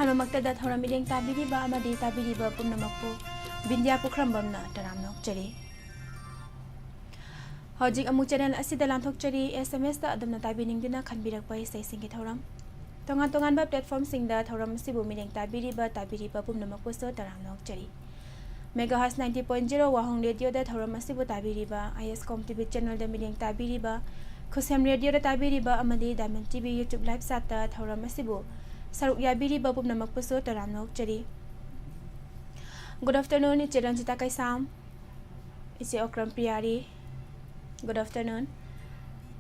Hanumaktada Thoramiding Tabiriba Amadi Tabiriba Pumnamapu Bindia Pukrambamna Taramnok Cheri Hojik Amu channel Asida Lantok Cheri SMS da Adamna Tabining Dina Kanbirak Pai Say Singi Thoram Tongan Tongan Ba Platform Sing da Thoram Sibu Miding Tabiriba Pumnamapu So Taramnok Cheri Megahertz 90.0 Wahong Radio da Thoram Sibu Tabiriba ISCOM TV channel da Miding Tabiriba Kusem Radio da Tabiriba Amadi Diamond TV YouTube Live Sata Thoram Sibu Saruk Yabiri Babum Namakpuso Taramnok Cheri. Good afternoon, it's Ranjita Kaisam. It's Okram Priyari. Good afternoon.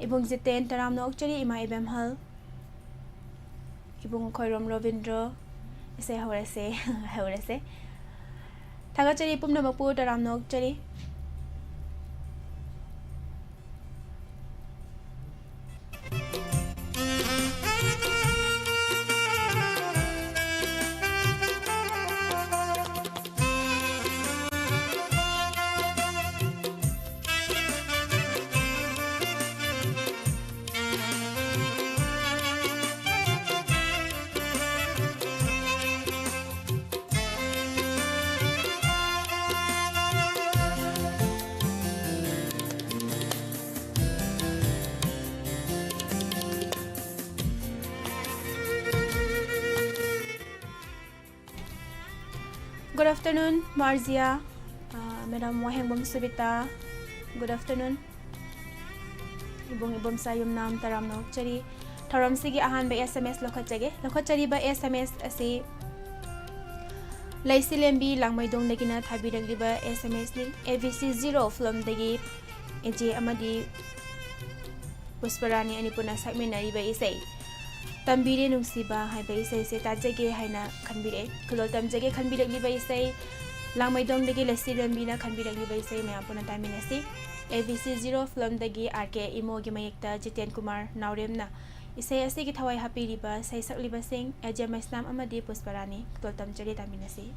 Ibung Ziten Taramnok Cheri Ima Ibem Hal. Ibung Koirom Rovindro. Ise Haurese. Taga Cheri Pum Namapu Taramnok Cheri. Good afternoon, Marzia. Madam Wahengbom Subita. Good afternoon. Ibong sayom nam Taramnok Cheri. Taram sige ahan ba SMS Lokhachage. Lokhachari ba SMS asi Laisi Lembi Langmaidong Nagina Thabirag liba SMS ni ABC0 from dagi Eje Amadi Pusparani Anipuna Sakminari ba isay. Tambire nungsiba hai ba isay se tajage haina khanbire kulol tamjage khanbire liba isay langmaidong dagi Laisi Lembi na khanbire liba isay maya puna taminasi ABC0 from dagi RK Imo gi mayekta Jiten Kumar Nauremna Isay asi ki thawai happy riba say sakliba sing Eje Maisnam Amadi Pusparani kulol tamjage taminasi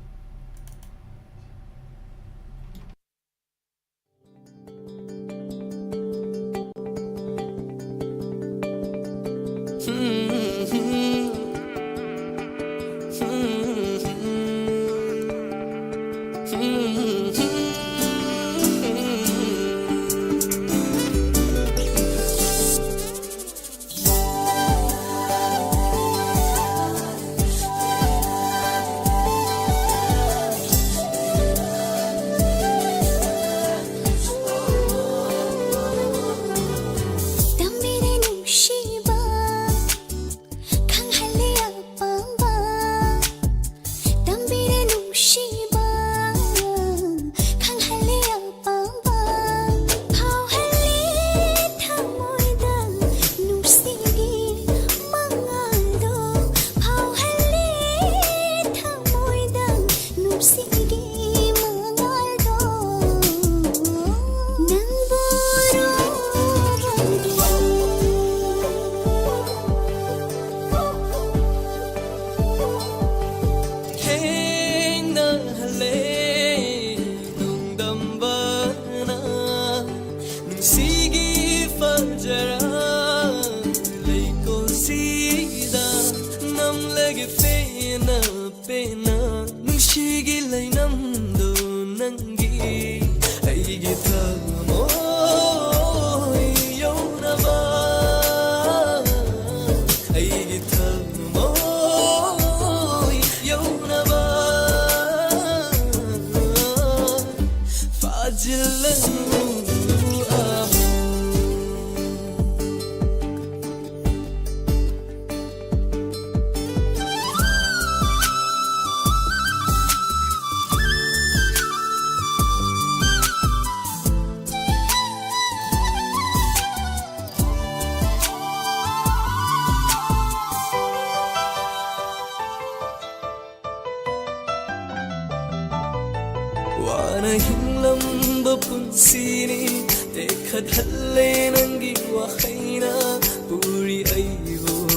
Punsini tekhat halle nangi wa khaina puri aibo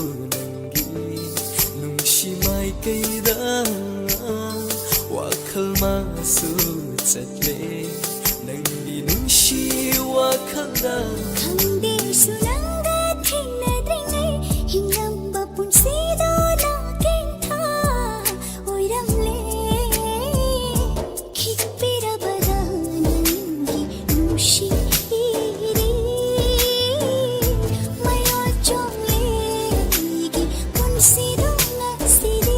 ꯆꯠꯂꯦ ꯅꯪꯒꯤ ꯅꯨꯡꯁꯤꯋꯥ ꯈꯪꯅ ꯈꯪꯗꯦꯁꯨ ꯅꯪꯒ ꯊꯦꯡꯅꯗ꯭ꯔꯤꯉꯩ ꯍꯤꯡꯂꯝꯕ ꯄꯨꯟꯁꯤꯗꯣ ꯅꯥꯀꯦꯟꯊꯥ ꯑꯣꯏꯔꯝꯂꯦ ꯈꯤꯛꯄꯤꯔꯕꯗ ꯅꯪꯒꯤ ꯅꯨꯡꯁꯤꯔꯤ ꯃꯌꯣꯜ ꯆꯣꯡꯂꯦ ꯑꯩꯒꯤ ꯄꯨꯟꯁꯤꯗꯣ ꯉꯁꯤꯗꯤ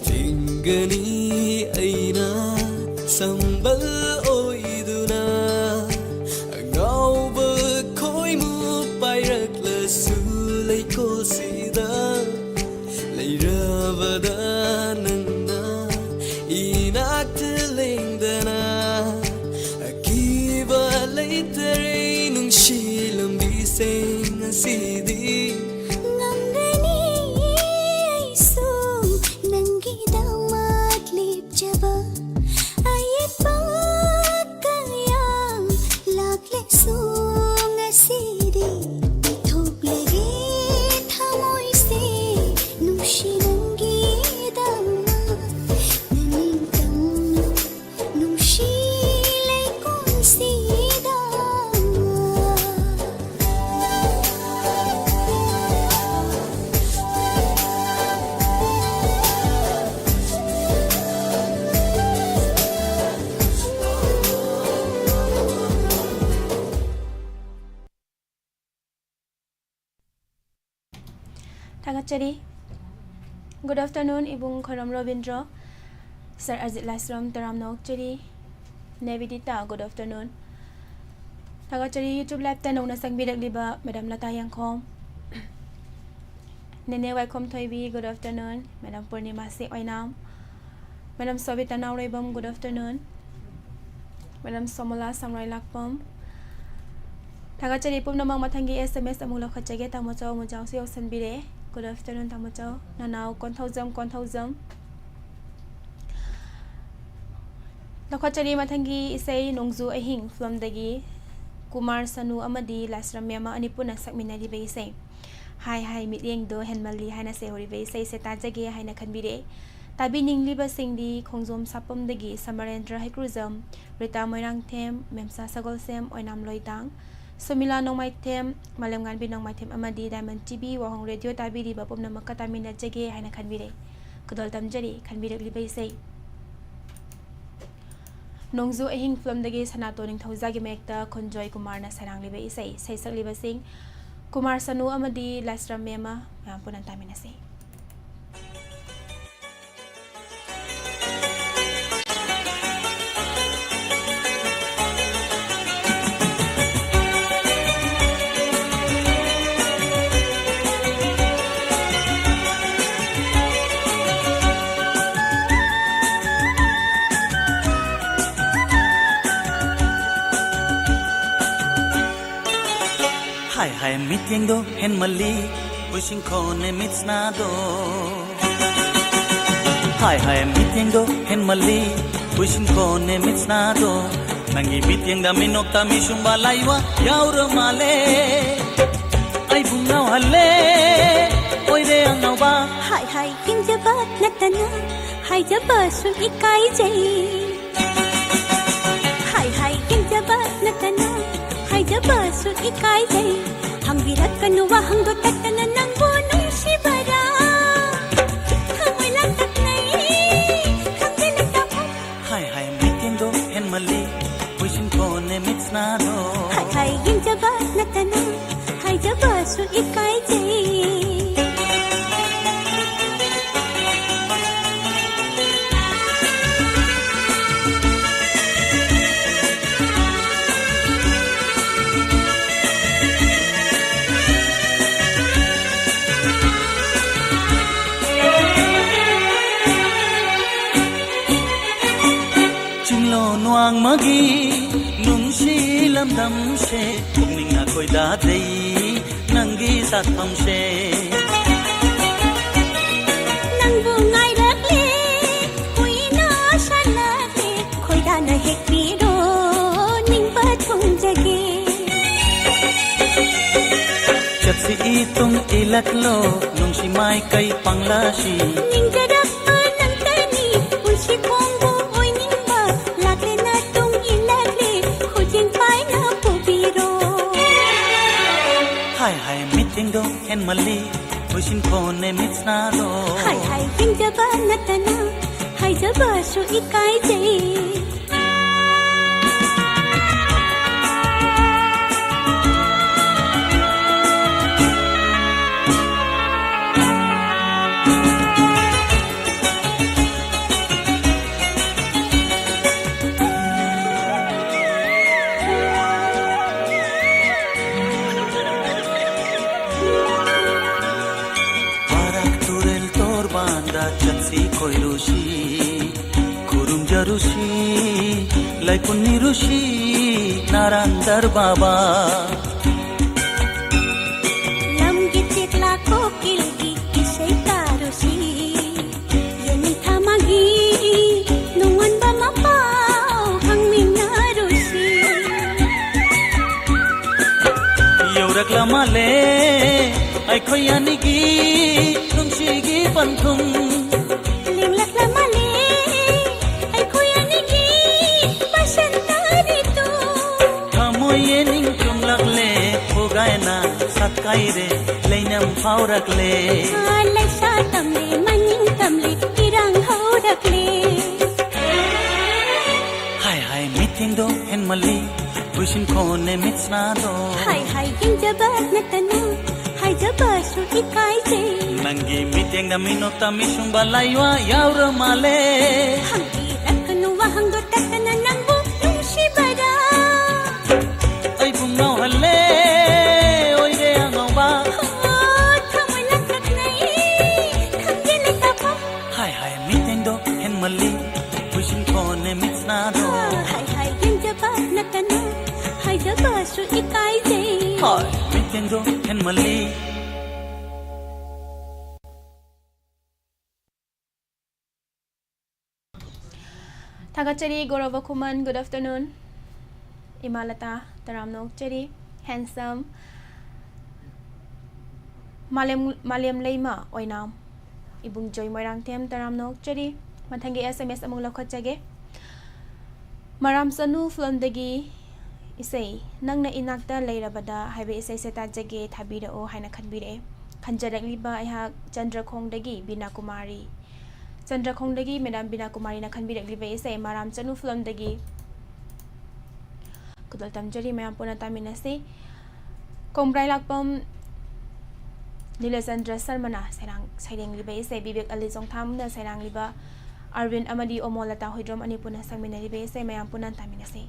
ꯊꯤꯡꯒꯅꯤ ꯑꯩꯅ ꯁꯝꯕꯜ ꯑꯣꯏꯗꯨꯅ ꯑꯉꯥꯎꯕ ꯈꯣꯏꯃꯨ ꯄꯥꯏꯔꯛꯂꯁꯨ ꯂꯩꯀꯣꯜꯁꯤꯗ ꯂꯩꯔꯕꯗ ꯅꯪꯅ 이낙트 랭다나 아끼바 레이터레 뭉실럼 비생 시디 ngangani aisu nanggidamat lipjaba aypa kayang laklesu ngasidi ithoglage thamoy se nungshi nanggidama naningtam nungshi laikon sida Tagachari. Good afternoon, Ibung Kharam Robindra. Sir Ajit Lasram Taram Nokchari. Nevidita, good afternoon. Tagachari YouTube live tanong na sangbidag liba, Madam Latayang Kom. Nene welcome Toybi, good afternoon. Madam Purnima Si Oinam. Madam Sobita Nauraibam, good afternoon. Madam Somola Samray Lakpam. Tagachari pum namang matangi SMS amula khachage tamochaw mujaw si Osanbire. Good afternoon tamochaw. Nanaw konthawzam. Nakhachari matangi isay nongzu ahing from dagi Kumar Sanu amadi Lasram Yama anipuna sakminari ba isay. Hi mityeng do henmali haina se hori ba isay se tajage haina khanbire. Tabi ningli ba singdi khongjom sapam dagi Samarendra Haikruzam Rita Moirang Them Memsa Sagolsem Oinam Loitang Sumila nong may tem, malamgan binong may tem amadi Diamond TV, wahong radio tabi di bapom na makatamin na jage ay na kanbire. Kudol tamjari, kanbire libay say. Nongzu ahing film dagi sa nato ning thawzagi mekta Konjoy Kumar na sarang libay say. Say sak libasing Kumar Sanu amadi Lasram Mema, mayampo ng tamin na say. Hai mityeng do hen mali pushing khone mitsna do Hai mityeng do hen mali pushing khone mitsna do Nangi mityeng da minokta mishumba laiwa yaur male Ai bungaw halle oi de angaw ba Hai king jabat natana hai jabat su ikai jai Hai king jabat natana hai jabat su ikai jai Hangbirat kanuwa hangdotat na ng bunong sibara Hangoy lang taknay hangdilag dapat Hai mityeng do hen mali pushing khone mitsna do Hai king jabat natana hai jabat su ikai jai Nuang magi लमदम से पुकनिंग कोई दा दे नंगी साथ हमसे नंगबु ngai rakle hui na shalake khoi da na hek piro ning pa thung jage चत्सी तुम इलक लो नुंशी माई कई पंगलाशी ning jarak nang tani unshi kongbu oi ning ba lakle na tung ilakle khojing pai na pubiro हाय हाय मीटिंग दो हेन मल्ली पुशिन कोने मिट्सना दो hai hai king jaba natana hai jaba su ikai jai चत्सी कोई रुशी कुरुम जरुशी लैकुन्नी रुशी नारांदर बाबा lamgi tikla ko kilgi isay tarusi yani thamagi nungon ba mapao hang minarusi यौरक लमाले आई खोयानी की नुंशी की पंथुम linglak lamali ay kuya nigi pasantari tu हमो ये निंग तुम लगले हो गए ना सत्काई रे लेनम फावरक ले alay sa tamli maning tamli irang haurakle हाय हाय मीटिंग दो हेन मल्ली पुशिन कोने मिट्सना दो hai hai king jabat na tanu hai jabasu ikai jai नंगी मीटिंग दा मिनो तमी शुंबा लाइवा यावर माले hang irakanu wa hang do takana nangbu nung shibara ay bungaw hale oy re angaw ba thamalang taknai khangele tapam हाय हाय मीटिंग दो हेन मल्ली पुशिन कोने मिट्सना दो hai hai king jabat na tanu hai jabasu ikai jai हाय मीटिंग दो हेन मल्ली Thagachari Gorova Kuman, good afternoon. Imalata Taramnok Cheri, handsome. Maliam Leima, Oinam. Ibung Joy Marang Tem Taramnok Cheri, Matangi SMS among Lokachage. Maram Sanu from the Gi Isay, Nang na inakta Lairabada, Highway Isay Seta Jage, Tabida o Haina Kanbire. Kanjarak Liba, I have Chandra Kong Dagi, Bina Kumari. Chandra Kongdagi, Madam Bina Kumari na kanbirak libe say Maram Chanu Flom Dagi. Kudal Tamjari, Mayam Puna Taminasi. Kombrai Lakpom Nilasandra Salmana, Serang, Siding Libe, say Bibik Alizong Tam, the Serang Liba, Arvin Amadi Omolata, Hydrom Anipuna Samina Libe, say Mayam Puna Taminasi.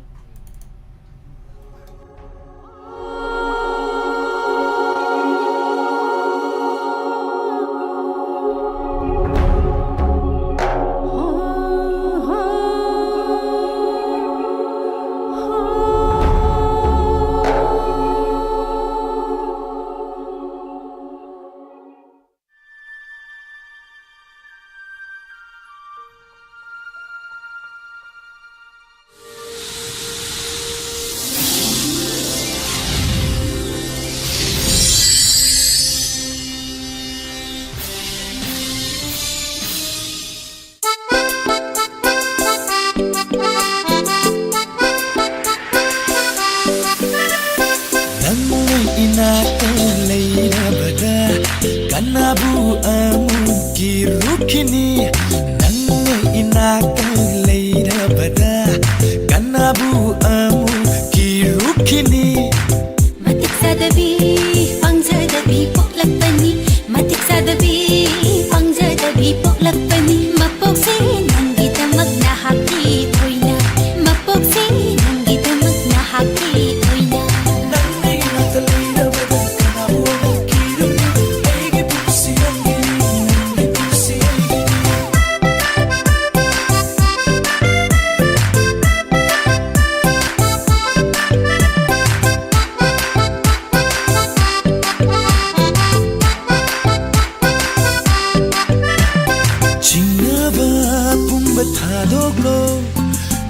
ꯊꯥꯗꯣꯛꯂꯣ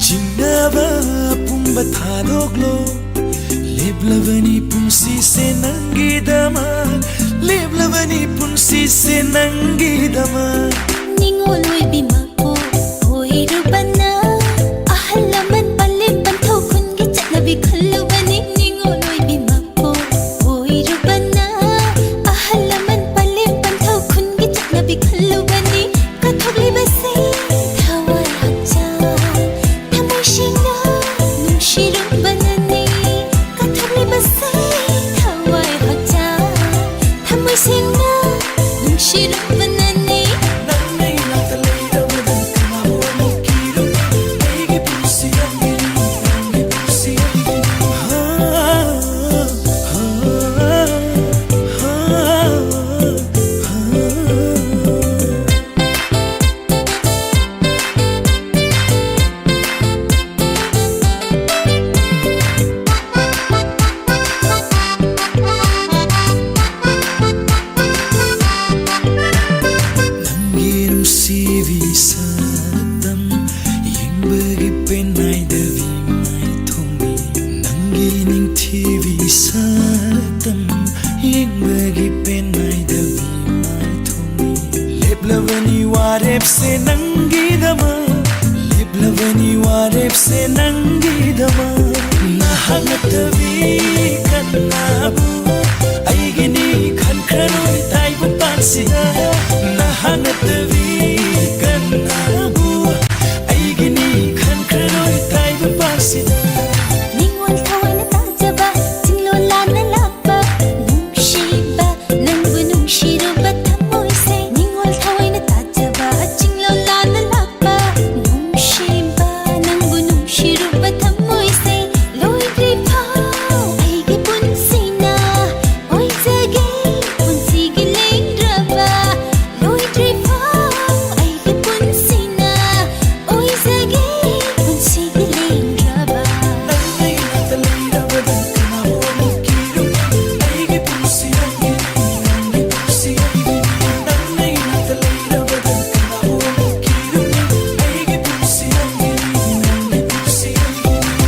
ꯆꯤꯡꯅꯕ ꯄꯨꯝꯕ ꯊꯥꯗꯣꯛꯂꯣ ꯂꯦꯞꯂꯕꯅꯤ ꯄꯨꯟꯁꯤꯁꯦ ꯅꯪꯒꯤꯗꯃꯛ ꯂꯦꯞꯂꯕꯅꯤ ꯄꯨꯟꯁꯤꯁꯦ ꯅꯪꯒꯤꯗꯃꯛ ꯅꯤꯡꯉꯣꯜ ꯑꯣꯏꯕꯤ ꯃꯄꯣꯛ ꯑꯣꯏꯔꯨꯕꯅ ꯑꯍꯜ ꯂꯃꯟ ꯄꯜꯂꯤꯕ ꯄꯟꯊꯧ ꯈꯨꯟꯒꯤ ꯆꯠꯅꯕꯤ ꯈꯜꯂꯨꯕꯅꯤ ꯅꯤꯡꯉꯣꯜ ꯑꯣꯏꯕꯤ ꯃꯄꯣꯛ ꯑꯣꯏꯔꯨꯕꯅ ꯑꯍꯜ ꯂꯃꯟ ꯄꯜꯂꯤꯕ ꯄꯟꯊꯧ ꯈꯨꯟꯒꯤ ꯆꯠꯅꯕꯤ ꯈꯜꯂꯨꯕꯅꯤ ꯀꯠꯊꯣꯛꯂꯤꯕꯁꯦ ꯊꯋꯥꯏ ꯍꯛꯆꯥꯡ ꯊꯃꯣꯏ ꯁꯦꯡꯅ ꯅꯨꯡꯁꯤꯔꯨꯕꯅꯅꯤ ꯀꯠꯊꯣꯛꯂꯤꯕꯁꯦ ꯊꯋꯥꯏ ꯍꯛꯆꯥꯡ ꯊꯃꯣꯏ ꯁꯦꯡꯅ ꯅꯨꯡꯁꯤꯔꯨꯕꯅꯅꯤ ꯅꯪꯅ ꯏꯅꯥꯛꯇ ꯂꯩꯔꯕꯗ ꯀꯅꯥꯕꯨ ꯑꯃꯨꯛ ꯀꯤꯔꯨꯅꯤ ꯑꯩꯒꯤ ꯄꯨꯟꯁꯤ ꯑꯩꯒꯤꯅꯤ ꯅꯪꯒꯤ ꯄꯨꯟꯁꯤ ꯑꯩꯒꯤꯅꯤ ꯅꯪꯒꯤ ꯅꯨꯡꯁꯤꯕꯤ ꯁꯛꯇꯝ ꯌꯦꯡꯕꯒꯤ ꯄꯦꯟꯅꯥꯏꯗꯕꯤ ꯃꯥꯏꯊꯣꯡꯕꯤ ꯅꯪꯒꯤ ꯅꯤꯡꯊꯤꯕꯤ ꯁꯛꯇꯝ ꯌꯦꯡꯕꯒꯤ ꯄꯦꯟꯅꯥꯏꯗꯕꯤ ꯃꯥꯏꯊꯣꯡꯕꯤ ꯂꯦꯞꯂꯕꯅꯤ ꯋꯥꯔꯦꯞꯁꯦ ꯅꯪꯒꯤꯗꯃꯛ ꯂꯦꯞꯂꯕꯅꯤ ꯋꯥꯔꯦꯞꯁꯦ ꯅꯪꯒꯤꯗꯃꯛ ꯅꯍꯥꯛ ꯅꯠꯇꯕꯤ ꯀꯅꯥꯕꯨ ꯑꯩꯒꯤꯅꯤ ꯈꯟꯈ꯭ꯔꯔꯣꯏ ꯇꯥꯏꯕꯪꯄꯥꯟꯁꯤꯗ ꯅꯍꯥꯛ ꯅꯠꯇꯕꯤ ꯀꯅꯥꯕꯨ ꯑꯩꯒꯤꯅꯤ ꯈꯟꯈ꯭ꯔꯔꯣꯏ ꯇꯥꯏꯕꯪꯄꯥꯟꯁꯤꯗ ꯅꯤꯡꯉꯣꯜ ꯊꯋꯥꯏꯅ ꯇꯥꯖꯕ ꯆꯤꯡꯂꯣꯜ ꯂꯥꯟꯅ ꯂꯥꯛꯄ ꯅꯨꯡꯁꯤꯕ ꯅꯪꯕꯨ ꯅꯨꯡꯁꯤꯔꯨꯕ ꯊꯃꯣꯏꯁꯦ ꯅꯤꯡꯉꯣꯜ ꯊꯋꯥꯏꯅ ꯇꯥꯖꯕ ꯆꯤꯡꯂꯣꯜ ꯂꯥꯟꯅ ꯂꯥꯛꯄ ꯅꯨꯡꯁꯤꯕ ꯅꯪꯕꯨ ꯅꯨꯡꯁꯤꯔꯨꯕ ꯊꯃꯣꯏꯁꯦ ꯂꯣꯏꯗ꯭ꯔꯤꯐꯥꯎ ꯑꯩꯒꯤ ꯄꯨꯟꯁꯤꯅ ꯑꯣꯏꯖꯒꯦ ꯄꯨꯟꯁꯤꯒꯤ ꯂꯦꯡꯗ꯭ꯔꯕ ꯂꯣꯏꯗ꯭ꯔꯤꯐꯥꯎ ꯑꯩꯒꯤ ꯄꯨꯟꯁꯤꯅ ꯑꯣꯏꯖꯒꯦ ꯄꯨꯟꯁꯤꯒꯤ ꯂꯦꯡꯗ꯭ꯔꯕ ꯅꯪꯅ ꯏꯅꯥꯛꯇ ꯂꯩꯔꯕꯗ ꯀꯅꯥꯕꯨ ꯑꯃꯨꯛ ꯀꯤꯔꯨꯅꯤ ꯑꯩꯒꯤ ꯄꯨꯟꯁꯤ ꯑꯩꯒꯤꯅꯤ ꯅꯪꯒꯤ ꯄꯨꯟꯁꯤ ꯑꯩꯒꯤꯅꯤ ꯅꯪꯅ ꯏꯅꯥꯛꯇ ꯂꯩꯔꯕꯗ ꯀꯅꯥꯕꯨ ꯑꯃꯨꯛ ꯀꯤꯔꯨꯅꯤ ꯑꯩꯒꯤ ꯄꯨꯟꯁꯤ ꯑꯩꯒꯤ니 ꯅꯪꯒꯤ ꯄꯨꯟꯁꯤ ꯑꯩꯒꯤ니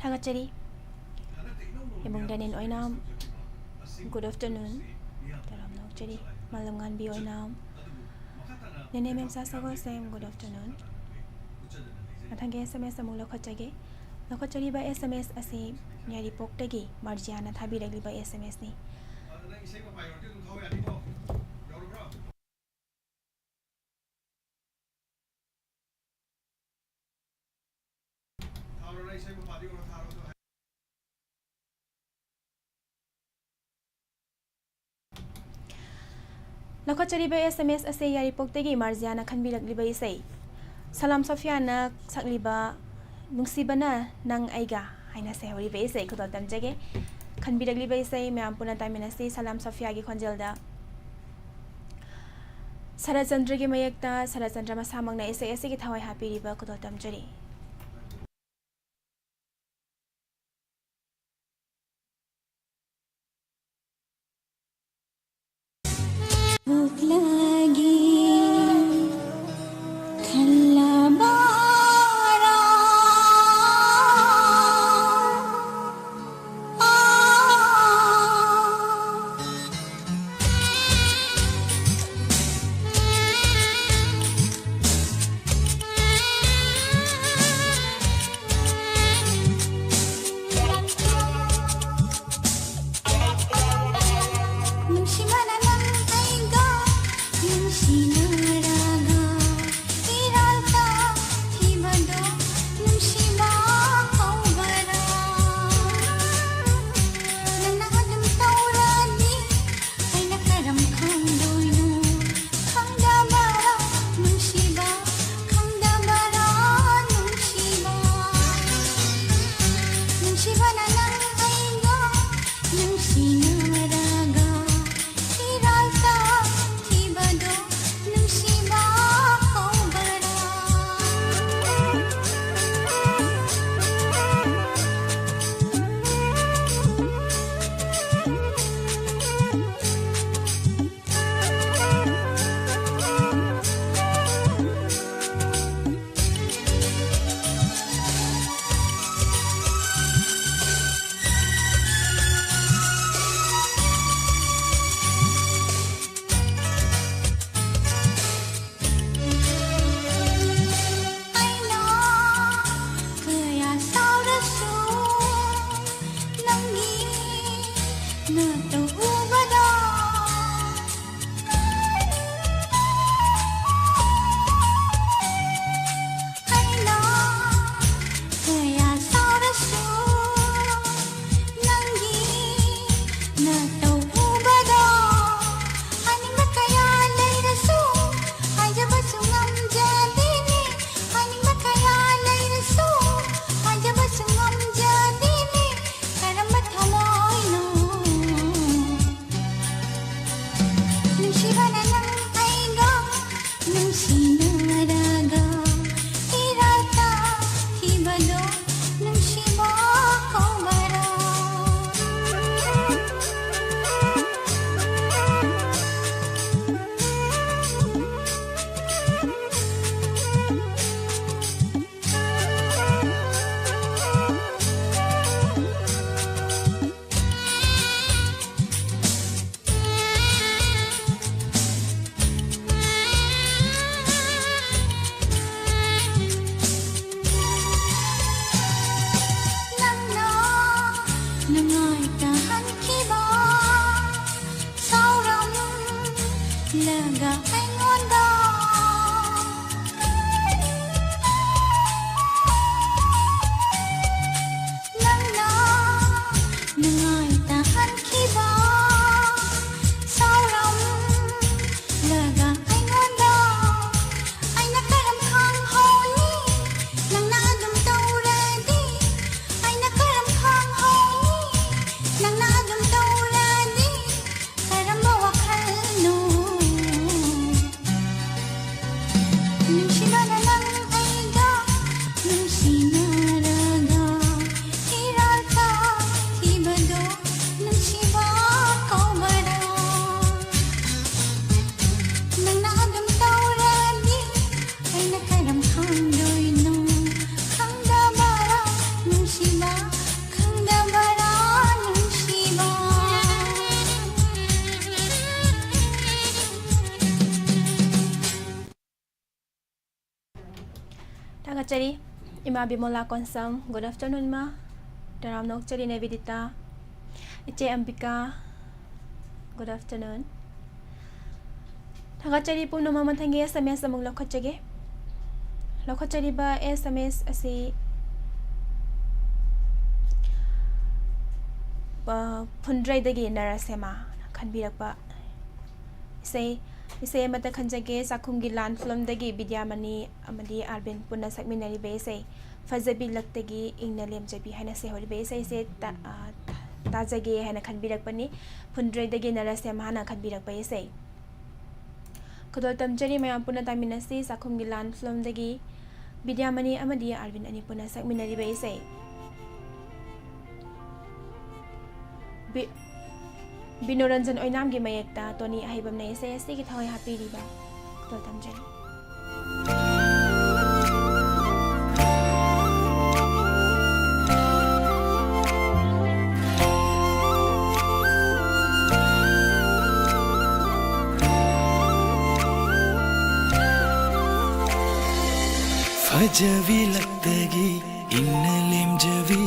थागतचरी इमुंग दानिन ओइनाम गुड आफ्टरनून तराम नोकचरी मालमगान बी ओइनाम नेने मेमसा सगो सेम गुड आफ्टरनून मथंगे एसएमएस अमुक लखचरी बा एसएमएस असी यारी पोक्तगी मार्जियाना थाबिरगली बा एसएमएस नि लखचरीब एसएमएस असे यारिपोक्तगी मार्जियाना खनबिरगलिब इसै सलाम सफियाना सकलिबा नुंसिबना नंग आइगा हाइना सेहरिब इसै खुदल तमजगे खनबिरगलिब इसै म्याम पुना तामिनसी सलाम सफिया की खंजलदा सरचंद्र की मयक्ता सरचंद्र मसामंगना इसै असे की थवाई हापिरिब खुदल तमजरी भूख लगी खल्ला बारा ꯅꯨꯡꯁꯤꯅꯔꯒ ꯏꯔꯥꯜꯇ ꯏꯕꯗꯣ ꯅꯨꯡꯁꯤꯕ ꯀꯧꯕꯔꯥ ꯅꯪꯅ ꯑꯗꯨꯝ ꯇꯧꯔꯗꯤ ꯑꯩꯅ ꯀꯔꯝ ꯈꯪꯗꯣꯏꯅꯣ ꯈꯪꯗꯕꯔꯥ ꯅꯨꯡꯁꯤꯕ ꯈꯪꯗꯕꯔꯥ ꯅꯨꯡꯁꯤꯕ Tagachari, Ima Bimola Konsam, good afternoon ma. Taram Nokchari Nevidita, Iche Ambika, good afternoon. Tagachari Puno Mamantangi SMS among Lokochage. Lokochari ba SMS asi Pundray dagi Narasema, Kanbirakba. Say mata kanjage sakumgi land film dagi Bidyamani amadi Arbin Puna Sakminari Base Fazabi Laktagi Inaliam Jabi Hana se hori base se Tazage Hana Kanbirak Pani Pundre dagi Narasema Hana Kanbirak Base Kodotam Jeri Mayam Puna Taminasi Sakumgi land film dagi Bidyamani amadi Arbin Ani Puna Sakminari Base Binoranjan Oinam gi mayekta Tony Ahibam na isa yasi ki thawai happy riba Tol tamjani फजवी लगतगी इन्नलेम जवी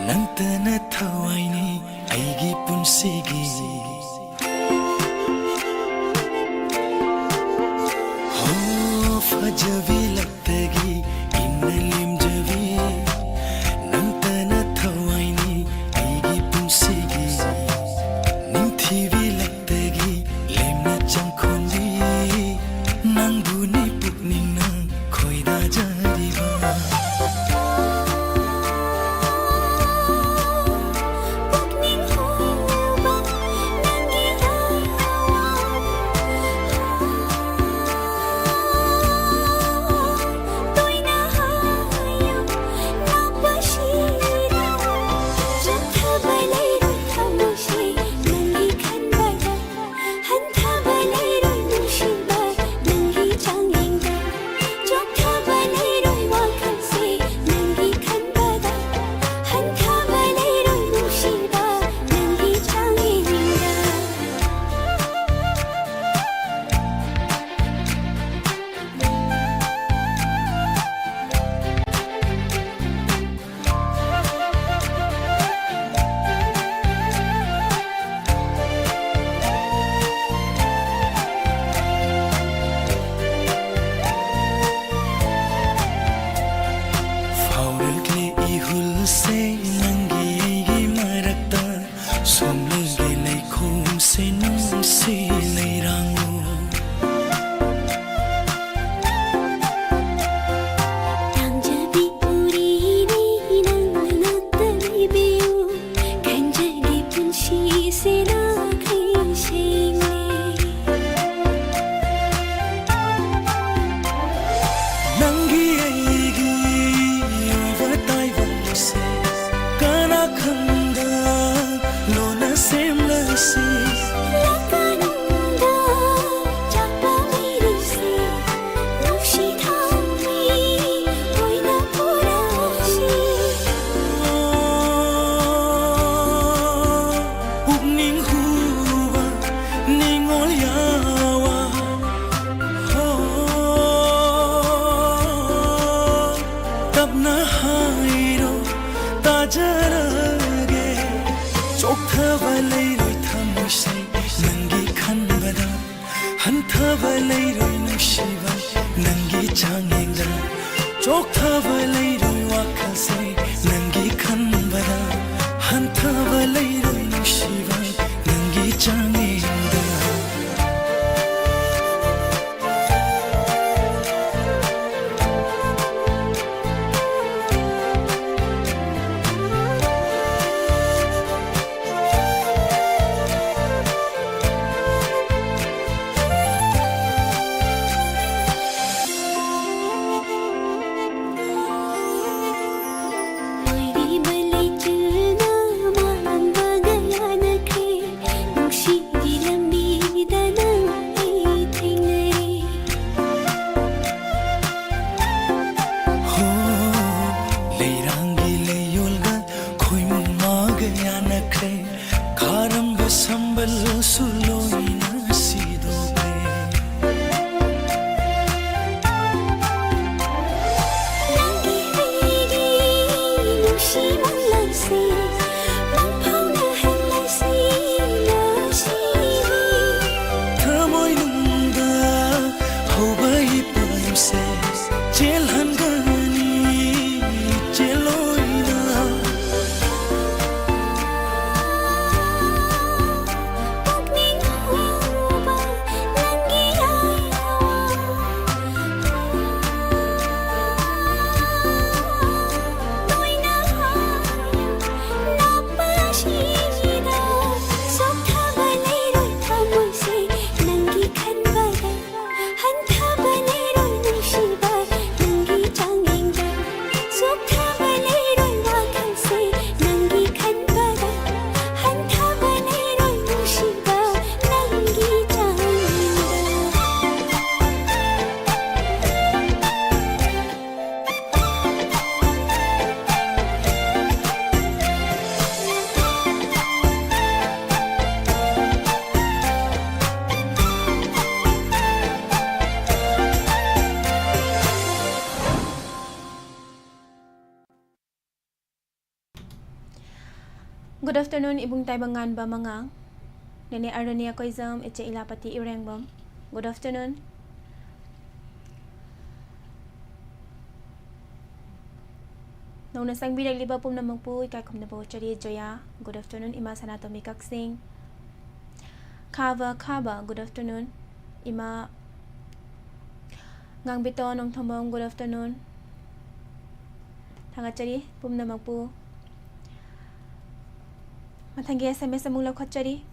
नंतन थवाइनी आईगी पुंसीगी हो फजवी लगतगी इन्नलेम जवी नंतन थवाइनी आईगी पुंसीगी निंथीवी लगतगी लेमना चंखोंदी नंगुनी पुकनिंग खोइदा जारीबा Good afternoon, Ibung Taibangan ba mangang? Nene Aronia Koizam, Eche Ilapati Irengbam. Good afternoon. Nung nasang bilang liba pum namang po, ikakum na po Chari Joya. Good afternoon, Ima Sanatomi Kaksing. Kava, good afternoon. Ima Ngang Bito, Nong Tombong, good afternoon. Tanga Chari, pum namang po. Matanggi SMS among lakot Chari.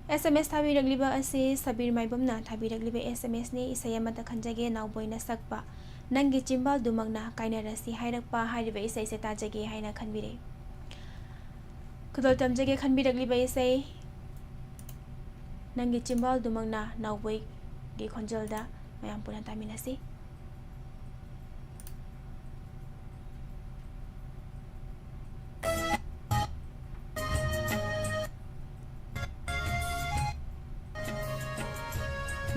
SMS tabi ragliba asi sabir maibam na tabi ragliba SMS ni isaya matakan jage nauboy na sagpa. Nanggi chimbal dumang na kaina rasi hairak pa hairiba isay se ta jage haina kanbire. Kudol tam jage kanbire ragliba isay nanggi chimbal dumang na nauboy gi konjol da mayang punan tami nasi.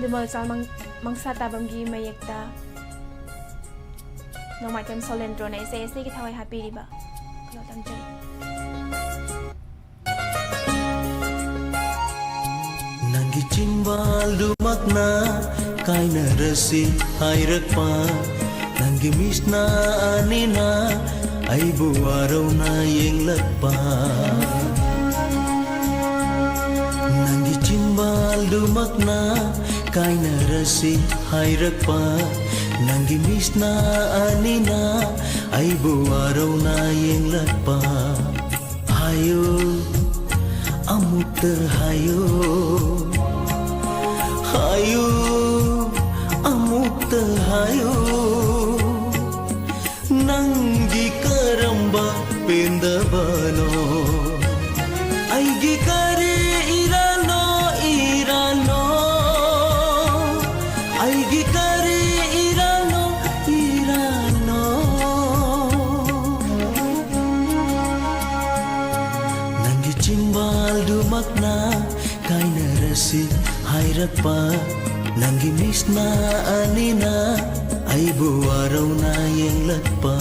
Dumol sa mangsa tabang gi mayekta no maitem solentro na isa kitaway happy riba kalau tamjay Nanggi cimbal dumak na kaina rasi hairak pa Nanggi misna anina ay buwaraw na yung lagpa Nanggi cimbal dumak na kaina rasi hairak pa Nanggi misna anina ay buwaraw na yung lagpa Hayo amukta hayo Hayo amukta hayo Nanggi karamba pendabano Ay gikari irano irano Ay gikari irano irano Nanggi cimbal dumak na kaina rasi hairak pa Nanggi misna anina ay buwaraw na yung lagpa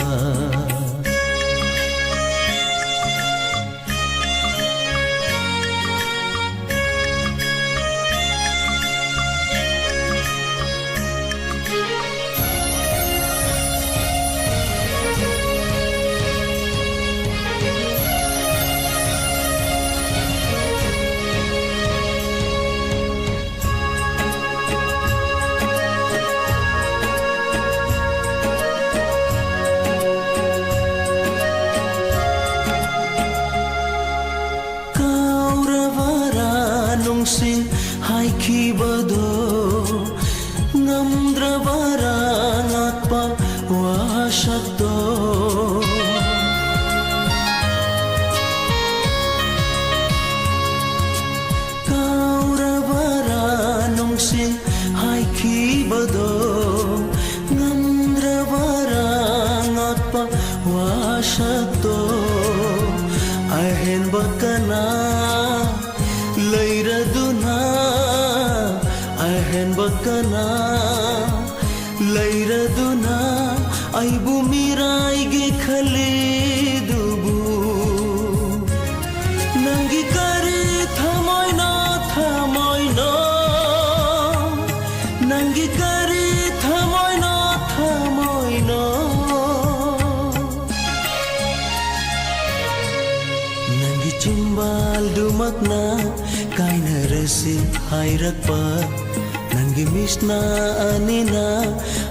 Sing hai kibado ngamdra barangat pa wasakto kaura baranong sing hai kibado ngamdra barangat pa wasakto ahen bakana Layraduna ahen bakana Layraduna ay bumiray gi khale dubu Nanggi kari thamoy no Nanggi kari thamoy no Nanggi cimbal dumak na kaina rasi hairak pa Nanggi misna anina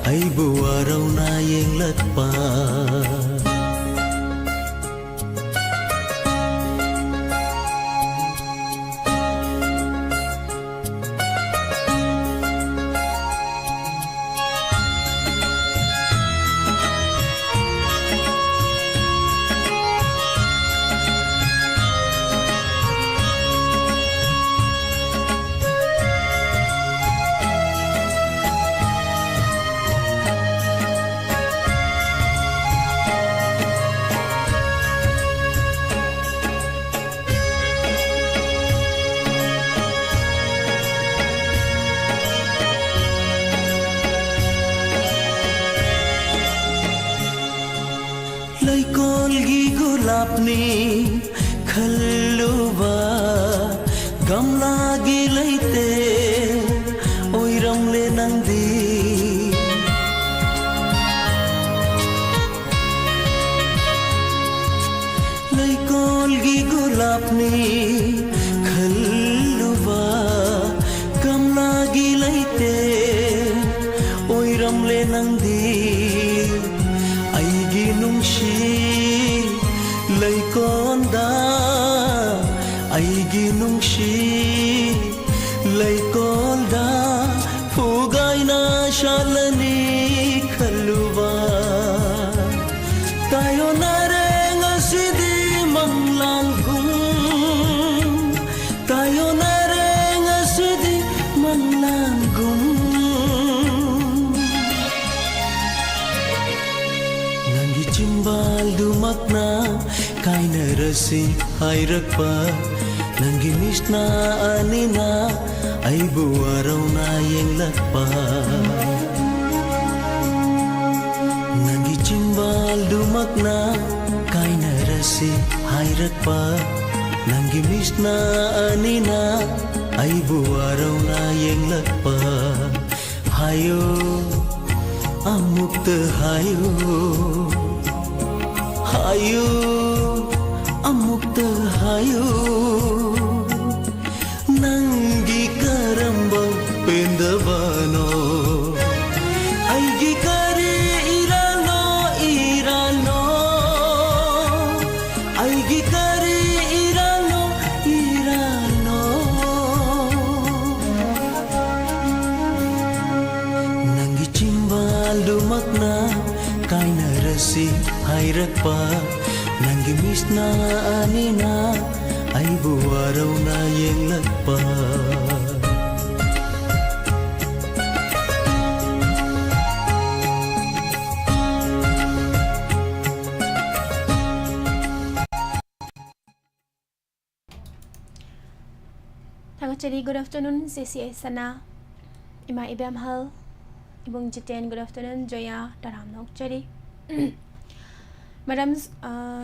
ay buwaraw na yung latpa गुलाबनी खल्लुवा गमलागी लैते ओइरमले नंदी लैकोलगी गुलाबनी खल्लुवा गमलागी लैते ओइरमले नंदी आइगी नुंशी लैकोंदा आइगी नुंशी लैकोंदा फुगाइना शालनी खल्लुवा तायो नारे ngasidi manglangkum tayo nare ngasidi manglangkum nangi cimbal dumakna kaina rasi hairakpa nangi misna anina ay buwaraw na yang lakpa nangi cimbal dumakna kaina rasi hairakpa nangi misna anina ay buwaraw na yang lakpa hayo amukta hayo hayo amukta hayo nangi karamba pendavano aigi kari irano irano aigi kari irano irano nangi cimbal dumakna kaina rasi hairakpa nangi misna anina ay buwaraw na yang lakpa Thangachari, good afternoon. CCA Sana, Ima Ibam Hal, Ibung Jiten, good afternoon. Joya Taram Nokchari, Madam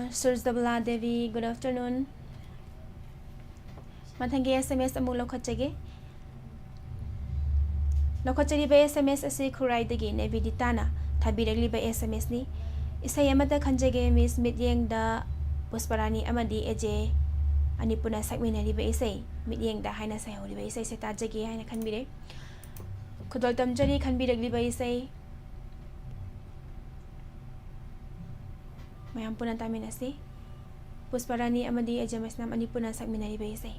Surzabla Devi, good afternoon. Mathangi SMS Amu Lokachage Lokachari by SMS Asi Kurai Degi Neviditana, Tabiragli by SMS ni Isayamata Kanjage Miss Midyang da Pusparani Amadi Eje. Ani puna sakminari ba isay midyang da haina say holi ba isay sa tajagi haina kanbire kudol tamjari kanbiragli ba isay mayam puna tamin asi pusparani amadi ajamas nam ani puna sakminari ba isay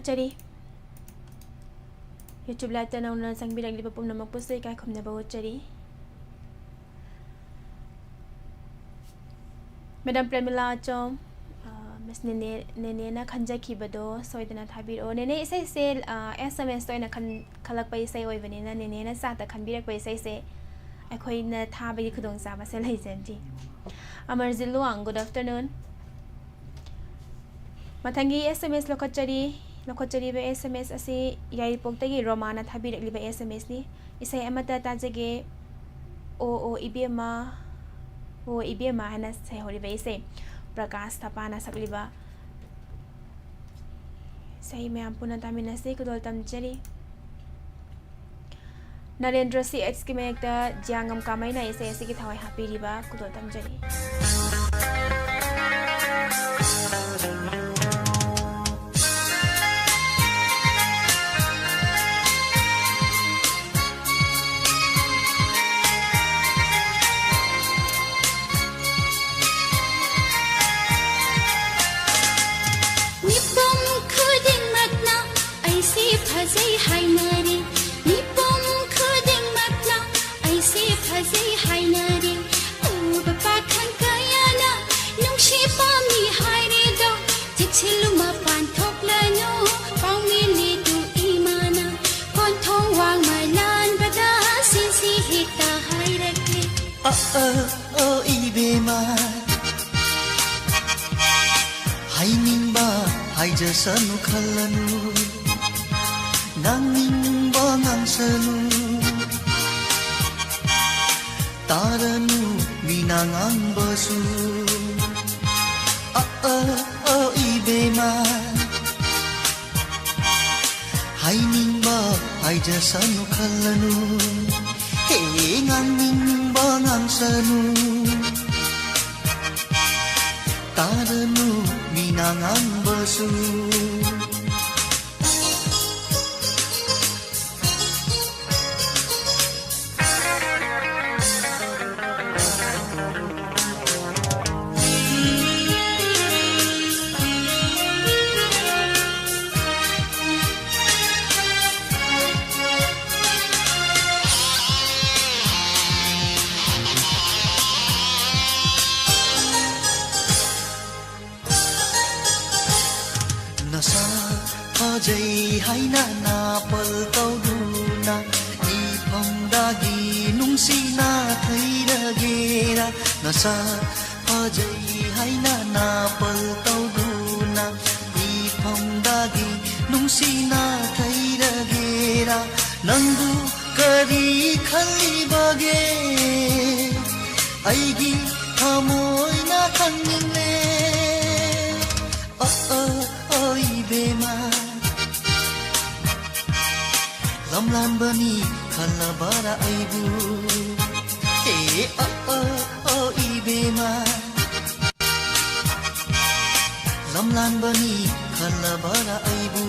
ꯊꯥꯒꯠꯆꯔꯤ YouTube Live ꯅꯧꯅ ꯆꯪꯕꯤꯔꯛꯂꯤꯕ ꯄꯨꯝꯅꯃꯛꯄꯨꯁꯨ ꯏꯀꯥꯏ ꯈꯨꯝꯅꯕ ꯎꯠꯆꯔꯤ Madam Premila Chom Miss Nene खंजखिबदो सोइदना थाबिरो नेने इसे से SMS तोइना खलक पै से ओइबनिना नेने ना साता खनबिरक पै से अखोइना थाबगी खुदोंग चाबा से लैजनजी अमर जिलुआंग गुड आफ्टरनून मथंगी SMS लोखचरी बे SMS असी यारिपोक्तगी रोमाना थाबिरकलिबा SMS नि इसे अमता ताजगे ओ इबेमा हना से होलिबा इसे प्रकाश थापाना सकलिबा सही में पुनः तामिनसे कुदोल तमचरी नरेंद्र सी एक्स की मेकता जियांगम कामैना इसे ऐसे की थावाई हापीरिबा कुदोल तमचरी फजै हाइनरे निपम खुदिंगमक्ना ऐसे फजै हाइनरे उब पाखन कयाना नुंशी पामी हाइरे दो जिछिलु मपान थोक्लनो पाउमिले दु इमाना कोन्थों वांग मलान बदा सिंसी हिता हाइरके ओ इबेमा हाइनिंबा हाइजसनु खल्लनु Nangingba ngangsanu Taranu minangang basu ibema Hainingba haijasanu khallanu He nangingba ngangsanu Taranu minangang basu Jai haina na pal tauduna ifam dagi nungsi na thaira gera nasa jai haina na pal tauduna ifam dagi nungsi na thaira gera nangu kari khali bage aigi thamoi na khangle ibema Lamlan bani khalabara aibu ibema Lamlan bani khalabara aibu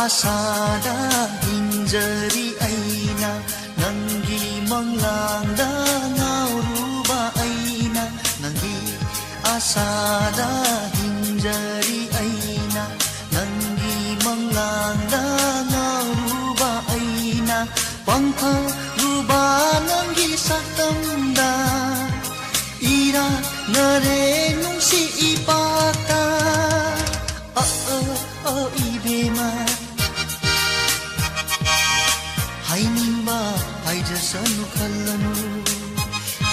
Asada hinjari aina nangi manglangda ngauruba aina nangi asada hinjari aina nangi manglangda ngauruba aina pangtha ruba nangi satamda ira nare nungsi ipata ibema Hainingba haijasanu khallanu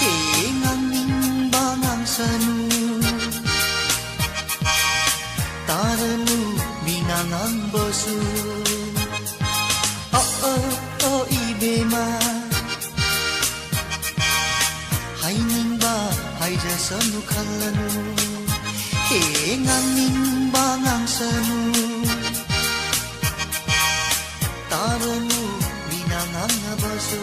He nganingba ngangsanu Taranu minangang basu ibema Hainingba haijasanu ꯀꯤꯔꯁꯅꯨ ꯈꯜꯂꯅꯨ ꯍꯦ ꯉꯥꯡꯅꯤꯡꯕ ꯉꯥꯡꯁꯅꯨ ꯇꯥꯔꯅꯨ ꯃꯤꯅ ꯉꯥꯡꯅꯕꯁꯨ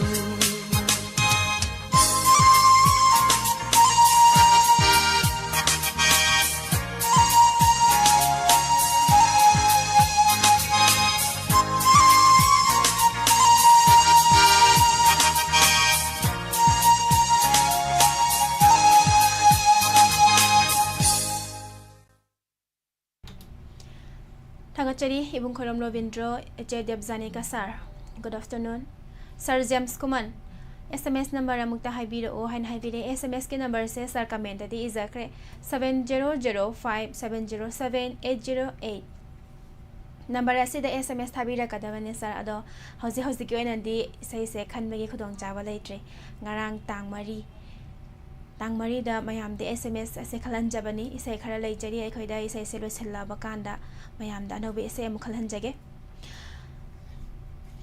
Thangachari ibung khorom Rovindro J Debjani ka sir. Good afternoon. Sir James Kuman. SMS number amukta haibiro o hain haibire SMS ke number se sir comment adi izakre 7005707808. Number asida SMS thabira kadabane sir ado hoji hoji ki oina di sai se khanbagi khudong chawa leitre ngarang tangmari da mayam de SMS ase khalan jabani isai khara leijari ai khoida isai se lo silla bakanda mayam da no be se am khalan jage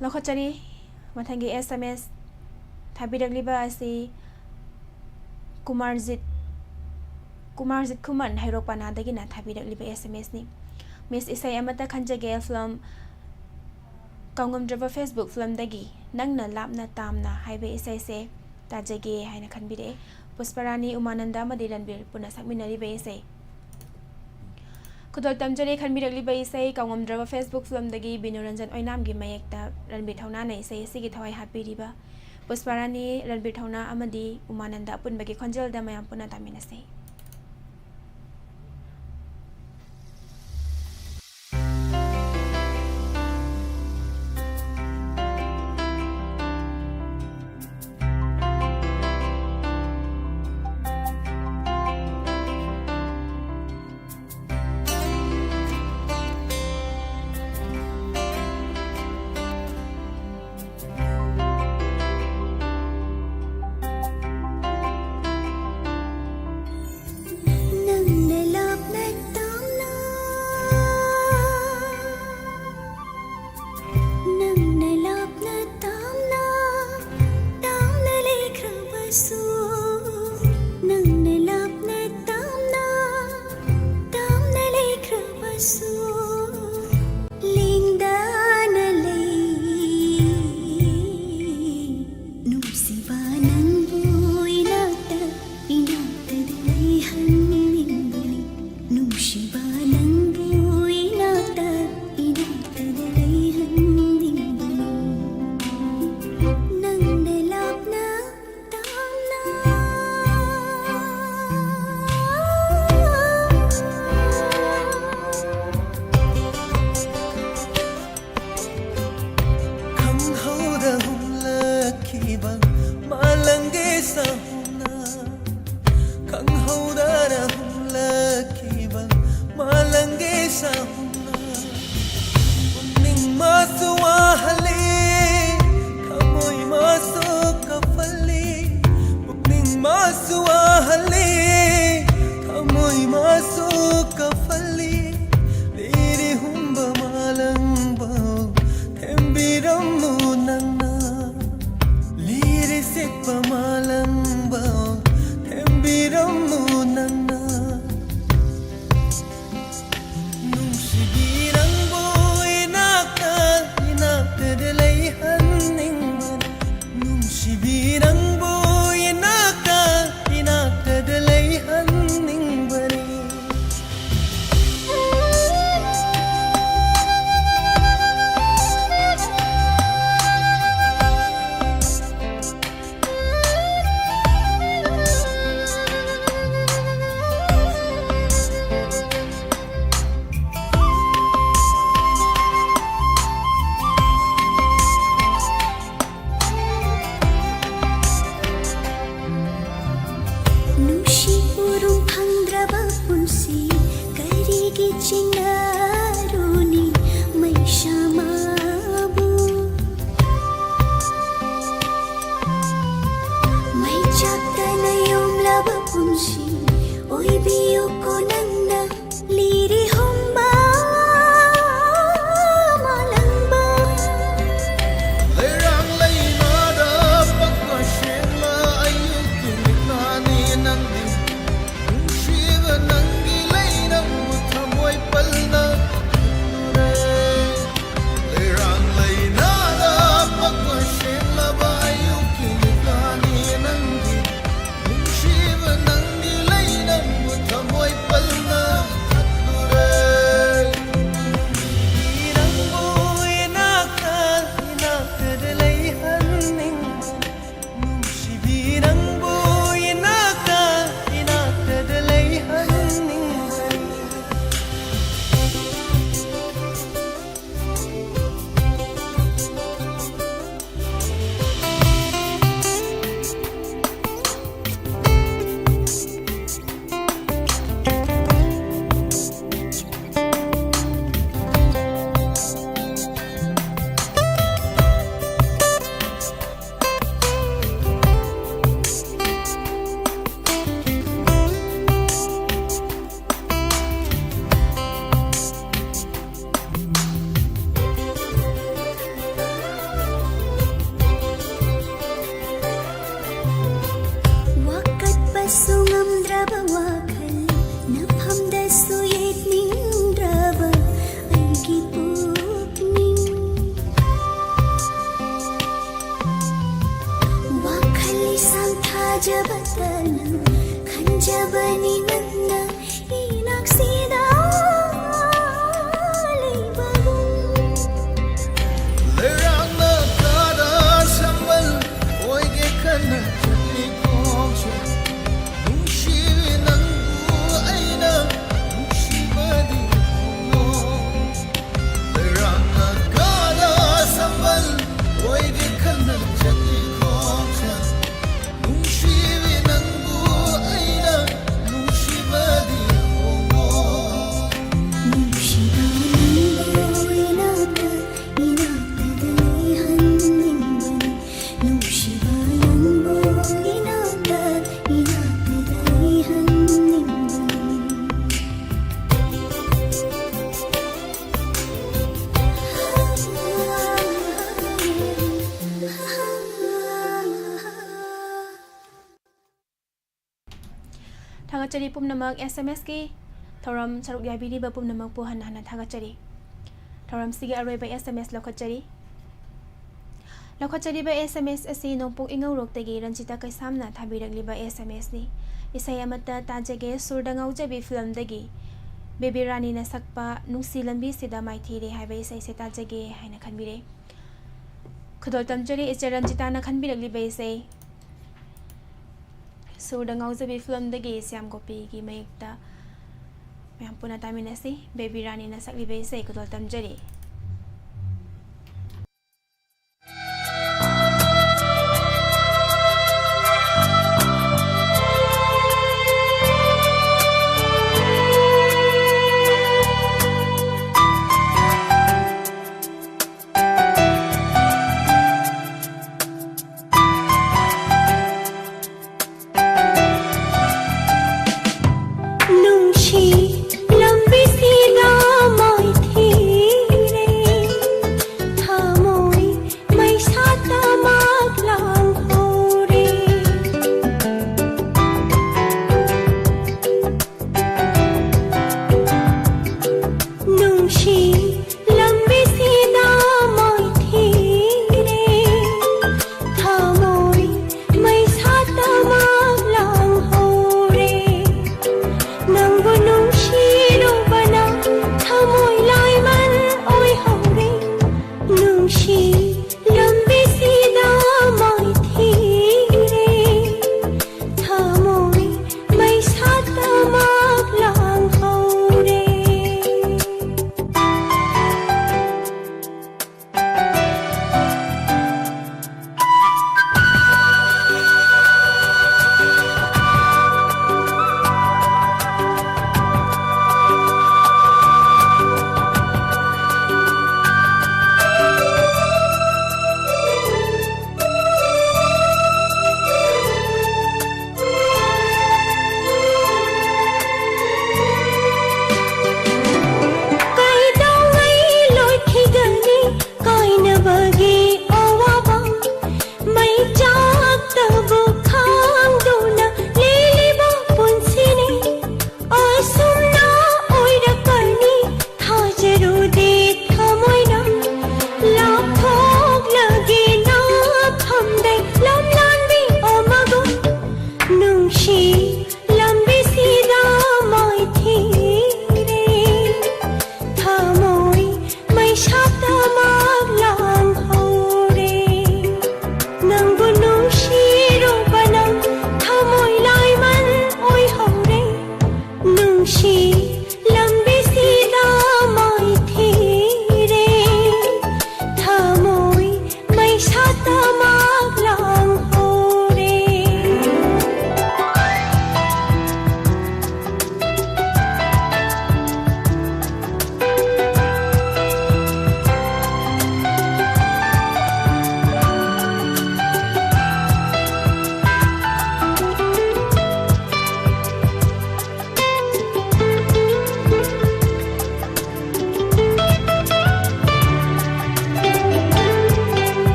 lokhachari mathangi SMS thabiragliba asi Kumarjit Kuman hairokpana dagi na thabiragliba SMS ni Miss isai amata khanjage film Kangam Driver Facebook film dagi nangna lapna tamna haibe isai se tajage haina khanbire Pusparani Umananda Madiranbir Puna Sakminari Baisei Kudol Tamjari Khanmiragli Baisei Kangam Driver Facebook film dagi Binoranjan Oinam gi mayekta Ranbir Thauna nei sei sigi thawai happy riba Pusparani Ranbir Thauna amadi Umananda pun bagi khonjal da mayam puna tamina sei ꯂꯧꯈꯠꯆꯔꯤ ꯄꯨꯝꯅꯃꯛ SMS ꯀꯤ ꯊꯧꯔꯝ ꯁꯔꯨꯛ ꯌꯥꯕꯤꯔꯤꯕ ꯄꯨꯝꯅꯃꯛꯄꯨ ꯍꯟꯅ ꯍꯟꯅ ꯊꯥꯒꯠꯆꯔꯤ ꯊꯧꯔꯝꯁꯤꯒꯤ ꯑꯔꯣꯏꯕ SMS ꯂꯧꯈꯠꯆꯔꯤꯕ SMS ꯑꯁꯤ ꯅꯣꯡꯄꯣꯛ ꯏꯉꯧꯔꯣꯛꯇꯒꯤ ꯔꯟꯖꯤꯇꯥ ꯀꯩꯁꯥꯝꯅ ꯊꯥꯕꯤꯔꯛꯂꯤꯕ SMS ꯅꯤ ꯏꯁꯩ ꯑꯃꯠꯇ ꯇꯥꯖꯒꯦ ꯁꯨꯔꯗ ꯉꯥꯎꯖꯕꯤ ꯐꯤꯂꯝꯗꯒꯤ ꯕꯦꯕꯤ ꯔꯥꯅꯤꯅ ꯁꯛꯄ ꯅꯨꯡꯁꯤ ꯂꯝꯕꯤꯁꯤꯗ ꯃꯥꯏꯊꯤꯔꯦ ꯍꯥꯏꯕ ꯏꯁꯩꯁꯦ ꯇꯥꯖꯒꯦ ꯍꯥꯏꯅ ꯈꯟꯕꯤꯔꯦ ꯈꯨꯗꯣꯜ ꯇꯝꯖꯔꯤ ꯏꯆꯦ ꯔꯟꯖꯤꯇꯥꯅ ꯈꯟꯕꯤꯔꯛꯂꯤꯕ ꯏꯁꯩ ꯁꯨꯔꯗ ꯉꯥꯎꯖꯕꯤ ꯐꯤꯂꯝꯗꯒꯤ ꯁ꯭ꯌꯥꯝ ꯒꯣꯄꯤꯒꯤ ꯃꯌꯦꯛꯇ ꯃꯌꯥꯝ ꯄꯨꯟꯅ ꯇꯥꯃꯤꯟꯅꯁꯤ ꯕꯦꯕꯤ ꯔꯥꯅꯤꯅ ꯁꯛꯂꯤꯕ ꯏꯁꯩ ꯈꯨꯗꯣꯜ ꯇꯝꯖꯔꯤ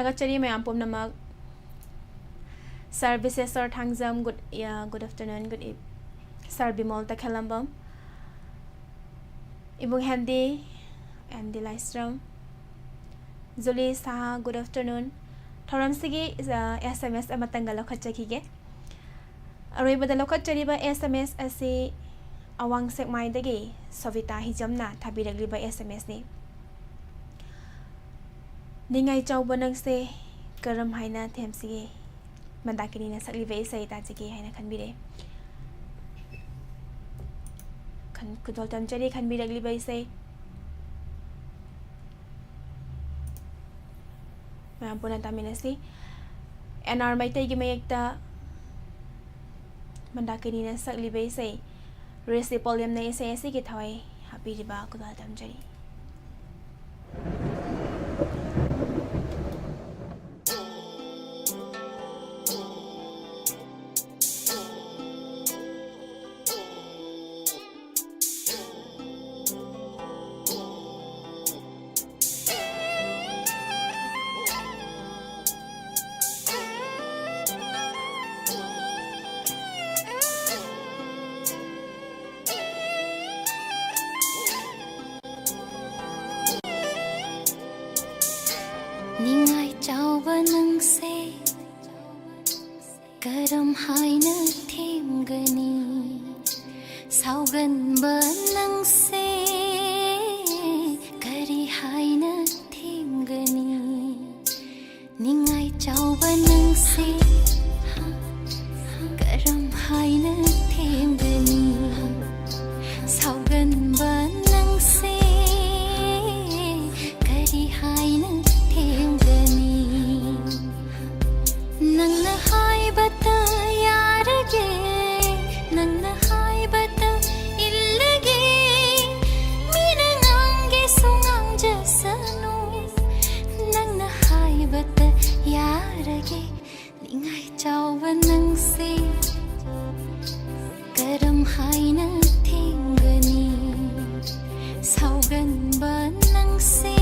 Tagachari mayam pumnamak services Sir Thangzam good afternoon good Sir Bimol Takhalambam Ibung Handy and Dilystrom Zuli Saha good afternoon Thoram Sigi is SMS amatanga lokachakige Ariba the lokachari ba SMS asi awang sekmai dagi Sovita hijamna tabiragli ba SMS ni Ningai chawba nang se karam haina themsige mandakini na sakli ve sai ta chige haina khanbire khan kudol tamchari khanbiragli bai sai mampuna taminasi NR maitai gi mayekta mandakini na sakli bai sai recipolium na sai gi thawai happy riba kudol tamchari कदम हाइना थेमगनी साउगनबा नंसे करी हाइना थेमगनी निंगाई चाउबा नंसे कदम हाइना थेमगनी साउगनबा नंसे करी हाइना थेमगनी नंगना हाइबता यारगे नंगना हाइबता इल्लगे Meena ngange sungang jasanu nangna haibata yarage ningai chawba nangse karam haina thengani sauganba nangse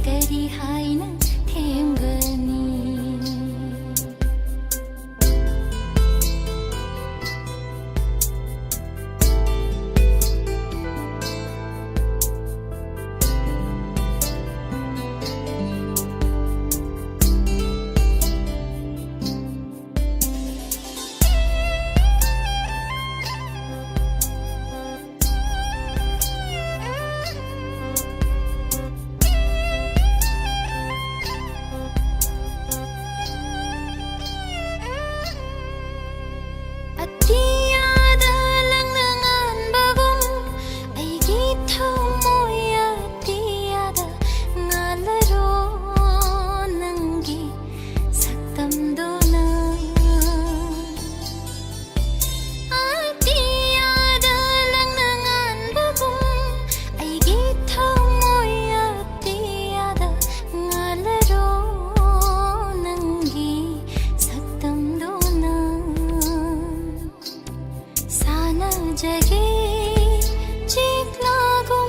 kari haina thengani Atiyada lang nangan bagong ay gitaw mo'y atiyada ngalaro nanggi saktamdo na atiyada lang nangan bagong ay gitaw mo'y atiyada ngalaro nanggi saktamdo na sana jage chiklagum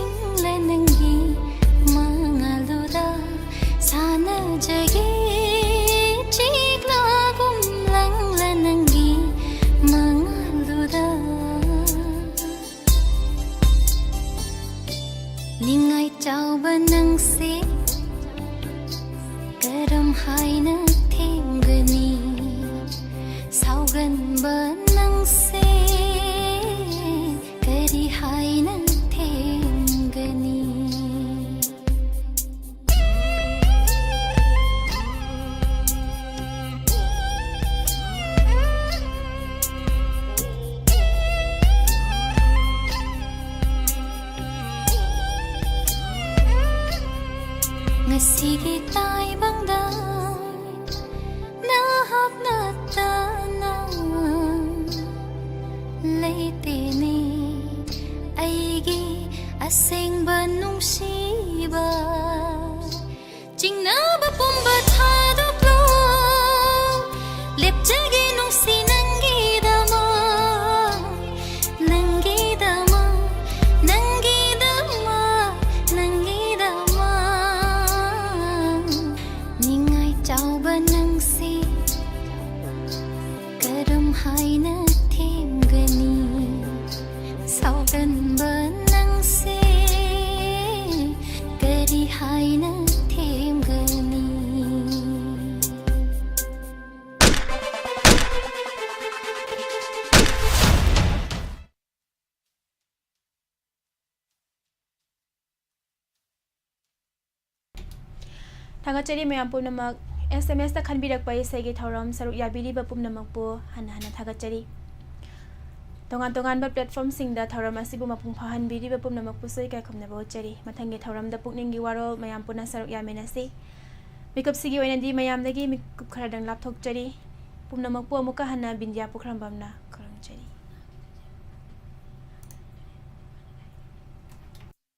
inglanangi mangaluda sana jage chiklagum langlanangi mangaluda ningai chawba nangse karam haina thengani sauganba nangse kari haina thengani ngasige taibangda nahap na tanang leitene aigi asengba nungsiba jingnaba pumba thadoklo lepjage nungsi nangidama nangidama nangidama nangidama ningai chawba nangsi karam haina themgani sauganba nangse kari haina themgani थागचरी मयाम पुनमक SMS ता खनबिरक pai segi thoram saruk yabiri ba pumnamak po hana hana थागचरी tongan tongan ba platform sing da thoram asibu mapung phahan biri ba pumnamak pu soi kai khomna bo chari mathangi thoram da pukning gi waro mayam puna saruk yamena se mikap sigi oina di mayam dagi mikup khara dang lap thok chari pumnamak pu amuka hana bindia pukram bamna